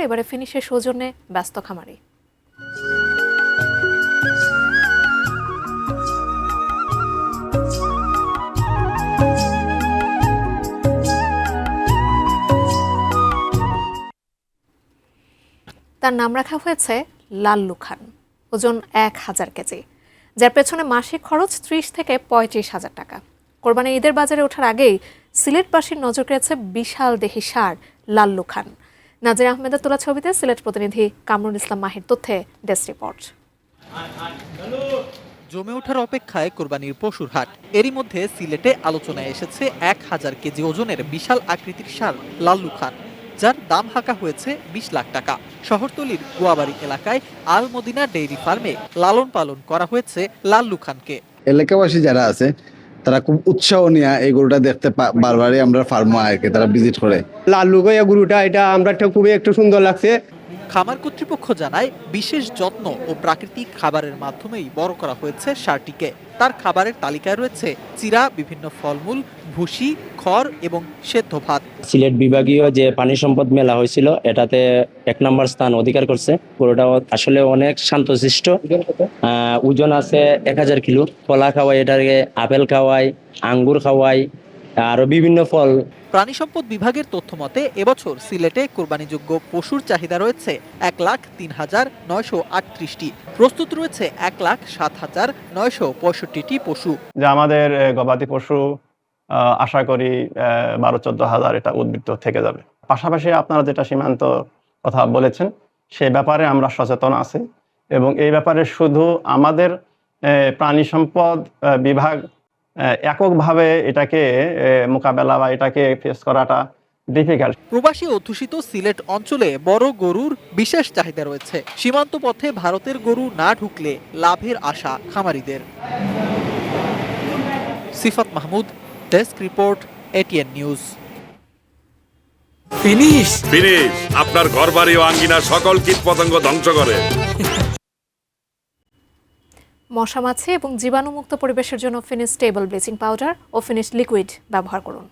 এবারে ফিনিশের সৌজন্যে ব্যস্ত খামারি। তার নাম রাখা হয়েছে লাল্লু খান। ওজন 1000 কেজি, যার পেছনে মাসিক খরচ 30 থেকে 35,000 টাকা। কোরবানির ঈদের বাজারে ওঠার আগেই সিলেটবাসীর নজর কেড়েছে বিশাল দেহি ষাঁড় লাল্লু খান। নাজির আহমেদের তোলা ছবিতে সিলেট প্রতিনিধি কামরুল ইসলাম মাহির তথ্যে ডেস্ক রিপোর্ট। জমে ওঠার অপেক্ষায় কোরবানির পশুর হাট। এরই মধ্যে সিলেটে আলোচনায় এসেছে 1000 কেজি ওজনের বিশাল আকৃতির ষাঁড় লাল্লু খান, যার দাম হাঁকা হয়েছে 20 লাখ টাকা। শহরতলির গোয়াবাড়ি এলাকায় আল মদিনা ডেইরি ফার্মে লালন পালন করা হয়েছে লাল্লু খানকে। এলাকাবাসী যারা আছে তারা খুব উৎসাহ নিয়ে এই গরুটা দেখতে বারবারই আমরা ফার্মে আগে তারা ভিজিট করে। লাল্লু গরুটা এটা আমরা খুবই একটু সুন্দর লাগছে। খামার কর্তৃপক্ষ জানায় বিশেষ যত্ন ও প্রাকৃতিক খাবারের মাধ্যমেই বড় করা হয়েছে ষাঁড়টিকে। তার খাবারের তালিকায় রয়েছে চিরা, বিভিন্ন ফলমূল, ভুসি, খড় এবং সেদ্ধ ভাত। সিলেট বিভাগীয় যে পানি সম্পদ মেলা হয়েছিল এটাতে 1 নম্বর স্থান অধিকার করছে। গরুটা আসলে অনেক শান্তশিষ্ট। ওজন আছে 1000 কিলো। কলা খাওয়াই, এটাকে আপেল খাওয়াই, আঙ্গুর খাওয়াই, আরো বিভিন্ন ফল। প্রাণী সম্পদ বিভাগের তথ্য মতে এবছর সিলেটে কোরবানিযোগ্য পশুর চাহিদা রয়েছে 1,03,938টি। প্রস্তুত রয়েছে 1,07,965টি পশু। যে আমাদের গবাদি পশু আশা করি 12-14 হাজার এটা উদ্বৃত্ত থেকে যাবে। পাশাপাশি আপনারা যেটা সীমান্ত কথা বলেছেন সে ব্যাপারে আমরা সচেতন আছি এবং এই ব্যাপারে শুধু আমাদের প্রাণী সম্পদ বিভাগ এককভাবে এটাকে মোকাবেলা বা এটাকে ফেস করাটা ডিফিকাল্ট। প্রবাসী অধ্যুষিত সিলেট অঞ্চলে বড় গরুর বিশেষ চাহিদা রয়েছে। সীমান্ত পথে ভারতের গরু না ঢুকলে লাভের আশা খামারিদের। Sifat Mahmud, desk report, ATN news. Finish আপনার ঘরবাড়ি ও আঙ্গিনার সকল কীটপতঙ্গ ধ্বংস করে। মশা, মাছি এবং জীবাণুমুক্ত পরিবেশের জন্য ফিনিশ স্টেবল ব্লিচিং পাউডার ও ফিনিশ লিকুইড ব্যবহার করুন।